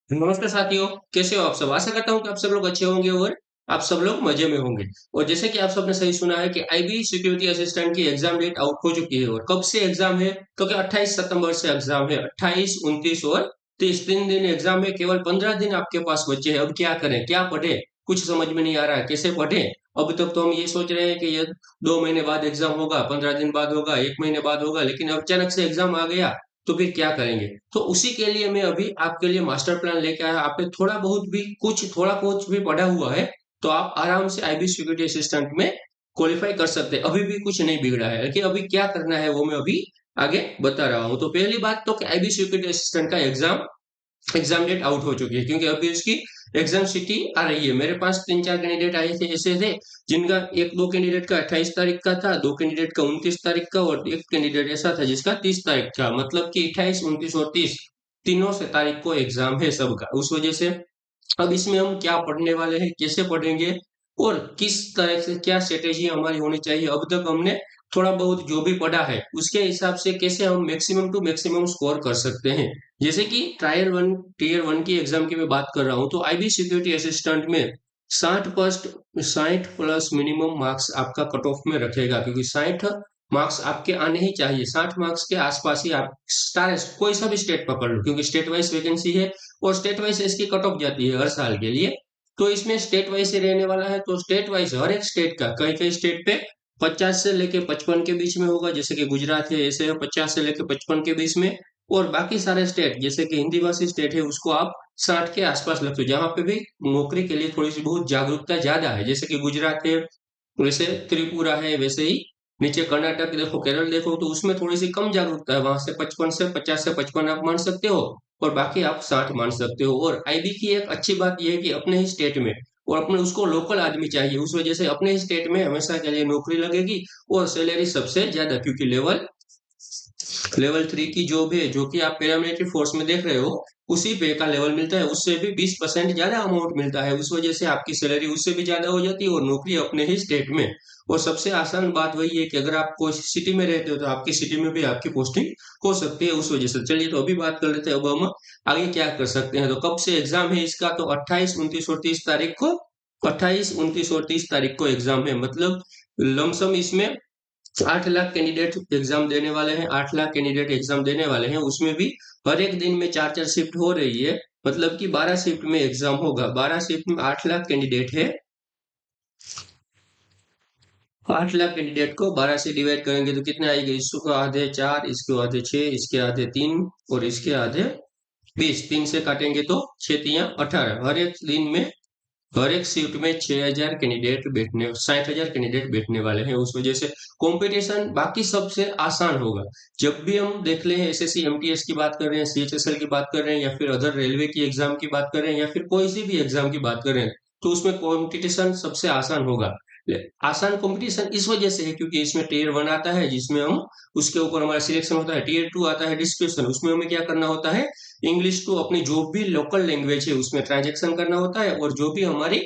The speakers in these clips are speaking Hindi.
नमस्कार साथियों। कैसे हो आप सब? आशा करता हूँ कि आप सब लोग अच्छे होंगे और आप सब लोग मजे में होंगे। और जैसे कि आप सबने सही सुना है कि आईबी सिक्योरिटी असिस्टेंट की एग्जाम डेट आउट हो चुकी है। और कब से एग्जाम है? क्योंकि 28 सितंबर से एग्जाम है। 28, 29 और 30 3 दिन एग्जाम है। केवल 15 दिन आपके पास बचे हैं। अब क्या करें, क्या पढ़े? कुछ समझ में नहीं आ रहा है कैसे पढ़े। अब तक तो हम ये सोच रहे हैं कि ये 2 महीने बाद एग्जाम होगा, 15 दिन बाद होगा, 1 महीने बाद होगा, लेकिन अब अचानक से एग्जाम आ गया तो फिर क्या करेंगे? तो उसी के लिए मैं अभी आपके लिए मास्टर प्लान लेके आया। आपने थोड़ा कुछ भी पढ़ा हुआ है तो आप आराम से आईबी सिक्योरिटी असिस्टेंट में क्वालिफाई कर सकते हैं। अभी भी कुछ नहीं बिगड़ा है, लेकिन अभी क्या करना है वो मैं अभी आगे बता रहा हूँ। तो पहली बात तो आईबी सिक्योरिटी असिस्टेंट का एग्जाम एग्जाम डेट आउट हो चुकी है, क्योंकि अभी उसकी एग्जाम सिटी आ रही है। मेरे पास 3 4 कैंडिडेट आए थे, ऐसे थे जिनका एक दो कैंडिडेट का 28 तारीख का था, दो कैंडिडेट का 29 तारीख का, और एक कैंडिडेट ऐसा था जिसका 30 तारीख था। मतलब कि 28, 29 और 30 तीनों से तारीख को एग्जाम है सबका। उस वजह से अब इसमें हम क्या पढ़ने वाले हैं, कैसे पढ़ेंगे और किस तरह से क्या स्ट्रेटेजी हमारी होनी चाहिए। अब तक हमने थोड़ा बहुत जो भी पढ़ा है उसके हिसाब से कैसे हम मैक्सिमम टू मैक्सिमम स्कोर कर सकते हैं। जैसे कि टीयर 1 की एग्जाम की मैं बात कर रहा हूँ, तो आईबी सिक्योरिटी असिस्टेंट में 60 प्लस मिनिमम मार्क्स आपका कट ऑफ में रखेगा, क्योंकि 60 मार्क्स आपके आने ही चाहिए। 60 मार्क्स के आसपास ही आप स्टार कोई सा भी स्टेट पकड़ लो, क्योंकि स्टेट वाइज वैकेंसी है और स्टेट वाइज इसकी कट ऑफ जाती है हर साल के लिए। तो इसमें स्टेट वाइज से रहने वाला है, तो स्टेट वाइज हर एक स्टेट का कई कई स्टेट पे 50 से लेके 55 के बीच में होगा। जैसे कि गुजरात है, ऐसे 50 से लेके 55 के बीच में। और बाकी सारे स्टेट जैसे कि हिंदी भाषी स्टेट है उसको आप 60 के आसपास रखते हो, जहाँ पे भी नौकरी के लिए थोड़ी सी बहुत जागरूकता ज्यादा है। जैसे कि गुजरात है, वैसे त्रिपुरा है, वैसे ही नीचे कर्नाटक देखो, केरल देखो, तो उसमें थोड़ी सी कम जागरूकता है। वहां से 55 से 50 से 55 आप मान सकते हो, और बाकी आप 60 मान सकते हो। और आईबी की एक अच्छी बात यह है कि अपने ही स्टेट में, और अपने उसको लोकल आदमी चाहिए, उस वजह से अपने ही स्टेट में हमेशा के लिए नौकरी लगेगी। और सैलरी सबसे ज्यादा, क्योंकि लेवल 3 की जॉब है जो कि आप पैरामिलिट्री फोर्स में देख रहे हो, उसी पे का लेवल मिलता है, उससे भी 20% ज्यादा अमाउंट मिलता है। उस वजह से आपकी सैलरी उससे भी ज्यादा हो जाती है और नौकरी अपने ही स्टेट में। और सबसे आसान बात वही है कि अगर आप कोई सिटी में रहते हो तो आपकी सिटी में भी आपकी पोस्टिंग हो सकती है। उस वजह से चलिए तो अभी बात कर लेते हैं अब हम आगे क्या कर सकते हैं। तो कब से एग्जाम है इसका? तो 28, 29 और 30 तारीख को, 28, 29 और 30 तारीख को एग्जाम है। मतलब लमसम इसमें 8 लाख कैंडिडेट एग्जाम देने वाले हैं। 8 लाख कैंडिडेट एग्जाम देने वाले हैं, उसमें भी हर एक दिन में चार चार शिफ्ट हो रही है। मतलब कि 12 शिफ्ट में एग्जाम होगा। 12 शिफ्ट में 8 लाख कैंडिडेट है। 8 लाख कैंडिडेट को 12 से डिवाइड करेंगे तो कितने आएंगे? इसको आधे 4, इसके आधे 6, इसके आधे 3 और इसके आधे 20। 3 से काटेंगे तो 6 3 18। हर एक दिन में हर एक शिफ्ट में 6,000 कैंडिडेट बैठने, 60,000 कैंडिडेट बैठने वाले हैं। उस वजह से कंपटीशन बाकी सबसे आसान होगा। जब भी हम देख ले एसएससी एमटीएस की बात कर रहे हैं, सीएचएसएल की बात कर रहे हैं, या फिर अदर रेलवे की एग्जाम की बात कर रहे हैं, या फिर कोई सी भी एग्जाम की बात कर रहे हैं, तो उसमें कंपटीशन सबसे आसान होगा। आसान कंपटीशन इस वजह से है क्योंकि इसमें टीयर 1 आता है जिसमें हम उसके ऊपर हमारा सिलेक्शन होता है। टीयर 2 आता है डिस्क्रिप्शन, उसमें हमें क्या करना होता है, इंग्लिश टू अपनी जो भी लोकल लैंग्वेज है उसमें ट्रांजेक्शन करना होता है, और जो भी हमारी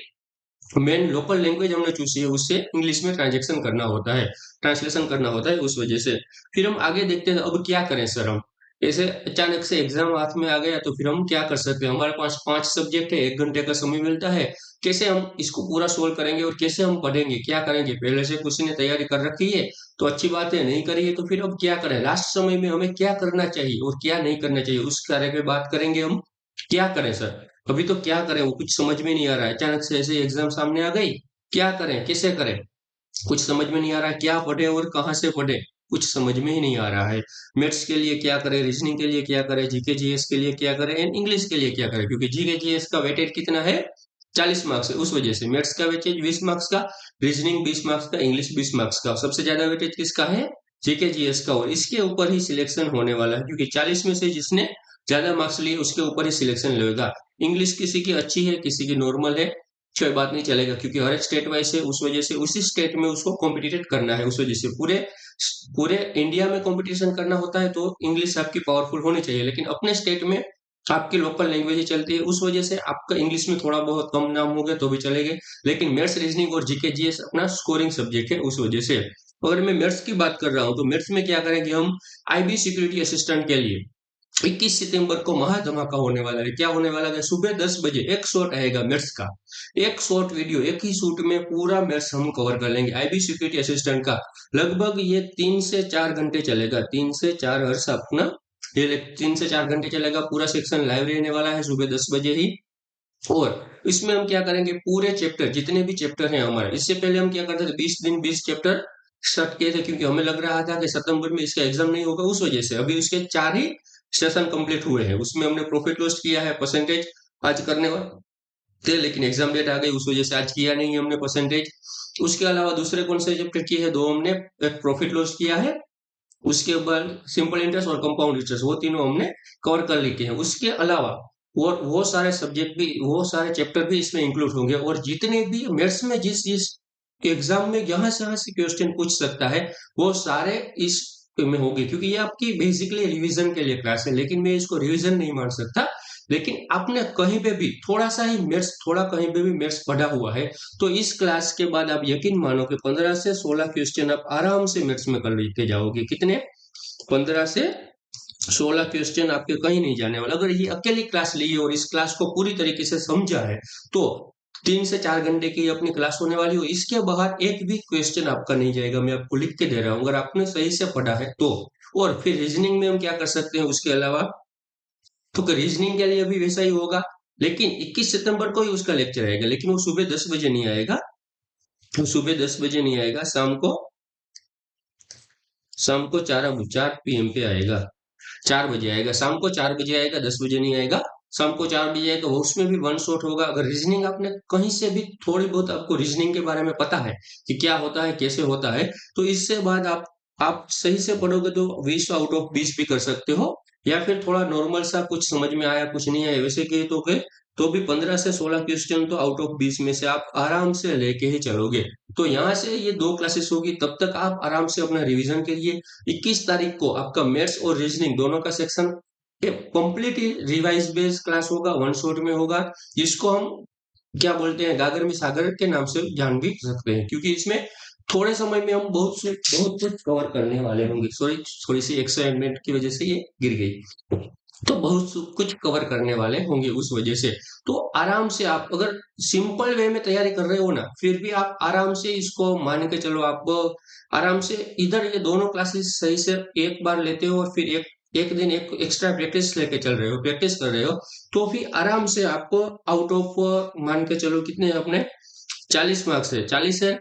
मेन लोकल लैंग्वेज हमने चूज की है उससे इंग्लिश में ट्रांजेक्शन करना होता है, ट्रांसलेशन करना होता है। उस वजह से फिर हम आगे देखते हैं अब क्या करें सर हम। ऐसे अचानक से एग्जाम हाथ में आ गया तो फिर हम क्या कर सकते हैं? हमारे पास 5 सब्जेक्ट है, 1 घंटे का समय मिलता है। कैसे हम इसको पूरा सोल्व करेंगे और कैसे हम पढ़ेंगे, क्या करेंगे? पहले से किसी ने तैयारी कर रखी है तो अच्छी बात है, नहीं करी है तो फिर अब क्या करें? लास्ट समय में हमें क्या करना चाहिए और क्या नहीं करना चाहिए उस बारे में बात करेंगे हम। क्या करें सर? अभी तो क्या करें वो कुछ समझ में नहीं आ रहा है। अचानक से ऐसे एग्जाम सामने आ गई, क्या करें, कैसे करें? कुछ समझ में नहीं आ रहा है। क्या पढ़े और कहाँ से पढ़े, कुछ समझ में ही नहीं आ रहा है। मैथ्स के लिए क्या करें, रीजनिंग के लिए क्या करें, जीके जीएस के लिए क्या करें, एंड इंग्लिश के लिए क्या करें? क्योंकि जीके जीएस का वेटेज कितना है? 40 मार्क्स है। उस वजह से मैथ्स का वेटेज 20 मार्क्स का, रीजनिंग 20 मार्क्स का, इंग्लिश 20 मार्क्स का। सबसे ज्यादा वेटेज किसका है? जीके जीएस का। और इसके ऊपर ही सिलेक्शन होने वाला है, क्योंकि 40 में से जिसने ज्यादा मार्क्स लिए उसके ऊपर ही सिलेक्शन लेगा। इंग्लिश किसी की अच्छी है, किसी की नॉर्मल है, कोई बात नहीं चलेगा, क्योंकि हर एक स्टेट वाइज है। उस वजह से उसी स्टेट में उसको कॉम्पिटिट करना है। उस वजह से पूरे पूरे इंडिया में कंपटीशन करना होता है तो इंग्लिश आपकी पावरफुल होनी चाहिए, लेकिन अपने स्टेट में आपकी लोकल लैंग्वेज ही चलती है। उस वजह से आपका इंग्लिश में थोड़ा बहुत कम नाम हो गया तो भी चलेगा, लेकिन मैथ्स, रीजनिंग और जीके जीएस अपना स्कोरिंग सब्जेक्ट है। उस वजह से अगर मैं मैथ्स की बात कर रहा हूँ तो मैथ्स में क्या करेंगे हम? आईबी सिक्योरिटी असिस्टेंट के लिए 21 सितंबर को महाधमाका होने वाला है। क्या होने वाला है? सुबह 10 बजे एक शॉट आएगा मैथ्स का, एक शॉर्ट वीडियो, एक ही शूट में पूरा मैथ्स हम कवर कर लेंगे आईबी सिक्योरिटी असिस्टेंट का। लगभग ये 3 से 4 घंटे चलेगा, 3 से 4 हर्ष अपना ये 3 से 4 घंटे चलेगा। पूरा सेक्शन लाइव रहने वाला है सुबह 10 बजे ही। और इसमें हम क्या करेंगे, पूरे चैप्टर जितने भी चैप्टर हैं हमारे, इससे पहले हम क्या करते थे, 20 दिन 20 चैप्टर स्टार्ट किए थे, क्योंकि हमें लग रहा था कि सितंबर में इसका एग्जाम नहीं होगा, उस वजह से। अभी उसके 4 ही सेशन कंप्लीट हुए हैं, उसमें हमने प्रॉफिट लॉस किया है, परसेंटेज आज करने वाले थे, लेकिन एग्जाम डेट आ गई, उस वजह से आज किया नहीं हमने परसेंटेज। उसके अलावा दूसरे कौन से चैप्टर किए हैं? 2 हमने, एक प्रॉफिट लॉस किया है, उसके बाद सिंपल इंटरेस्ट और कंपाउंड इंटरेस्ट, वो तीनों हमने कवर कर लेते हैं। उसके अलावा वो सारे सब्जेक्ट भी, वो सारे चैप्टर भी इसमें इंक्लूड होंगे। और जितने भी मैथ्स में जिस जिस एग्जाम में यहाँ से क्वेश्चन पूछ सकता है, वो सारे इस में होंगे, क्योंकि ये आपकी बेसिकली रिवीजन के लिए क्लास है, लेकिन मैं इसको रिवीजन नहीं मान सकता। लेकिन आपने कहीं पे भी थोड़ा सा ही मैथ्स, थोड़ा कहीं पे भी मैथ्स पढ़ा हुआ है, तो इस क्लास के बाद आप यकीन मानो कि 15 से 16 क्वेश्चन आप आराम से मैथ्स में कर लेते जाओगे। कितने? 15 से 16 क्वेश्चन आपके कहीं नहीं जाने वाला। अगर ये अकेली क्लास ली है और इस क्लास को पूरी तरीके से समझा है, तो 3 से 4 घंटे की अपनी क्लास होने वाली हो, इसके बाहर एक भी क्वेश्चन आपका नहीं जाएगा, मैं आपको लिख के दे रहा हूँ, अगर आपने सही से पढ़ा है तो। और फिर रीजनिंग में हम क्या कर सकते हैं उसके अलावा, तो रीजनिंग के लिए भी वैसा ही होगा, लेकिन 21 सितंबर को ही उसका लेक्चर आएगा, लेकिन वो सुबह 10 बजे नहीं आएगा, वो सुबह 10 बजे नहीं आएगा, शाम को 4 PM पे आएगा, 4 बजे आएगा, शाम को 4 बजे आएगा, 10 बजे नहीं आएगा, शाम को 4 बजे आएगा। वो उसमें भी वन शॉट होगा। अगर रीजनिंग आपने कहीं से भी थोड़ी बहुत आपको रीजनिंग के बारे में पता है कि क्या होता है, कैसे होता है, तो इससे बाद आप सही से पढ़ोगे तो 20 आउट ऑफ 20 भी कर सकते हो। या फिर थोड़ा नॉर्मल सा कुछ समझ में आया, कुछ नहीं आया, वैसे कहे तो भी 15 से 16 क्वेश्चन तो आउट ऑफ 20 में से आप आराम से लेके ही चलोगे। तो यहाँ से ये 2 क्लासेस होगी, तब तक आप आराम से अपना रिवीजन के लिए 21 तारीख को आपका मैथ्स और रीजनिंग दोनों का section complete revise based class होगा, वन शॉट में होगा, जिसको हम क्या बोलते हैं, गागर में सागर के नाम से जान भी सकते हैं, क्योंकि इसमें थोड़े समय में हम बहुत कुछ कवर करने वाले होंगे। सॉरी, थोड़ी सी एक्साइटमेंट की वजह से ये गिर गई, तो कुछ कवर करने वाले होंगे उस वजह से। तो आराम से आप अगर सिंपल वे में तैयारी कर रहे हो ना, फिर भी आप आराम से इसको मान के चलो, आप आराम से इधर ये दोनों क्लासेस सही से एक बार लेते हो, और फिर एक एक दिन एक एक्स्ट्रा प्रैक्टिस लेके चल रहे हो, प्रैक्टिस कर रहे हो, तो फिर आराम से आपको आउट ऑफ मान के चलो कितने अपने 40 मार्क्स है, 40 है,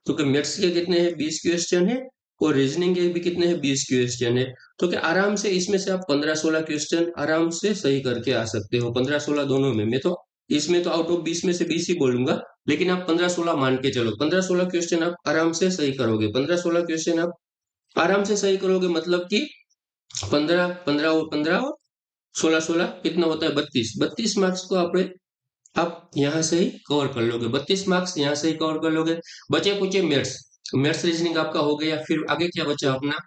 तो कि मैथ्स के कितने हैं, 20 क्वेश्चन है, और रीजनिंग के भी कितने हैं, 20 क्वेश्चन है। तो कि आराम से इसमें से आप 15-16 क्वेश्चन आराम से सही करके आ सकते हो, 15-16 दोनों में। मैं तो इसमें तो आउट ऑफ 20 में से 20 ही बोलूंगा, लेकिन आप 15-16 मान के चलो, 15-16 क्वेश्चन आप आराम से सही करोगे, 15-16 क्वेश्चन आप आराम से सही करोगे, मतलब कि 15 15 और 15 और 16-16 कितना होता है, 32 मार्क्स को आप यहाँ से ही कवर कर लोगे, 32 मार्क्स यहाँ से ही कवर कर लोगे। बचे कुचे मैथ्स, रीजनिंग आपका हो गया, फिर आगे क्या बचा अपना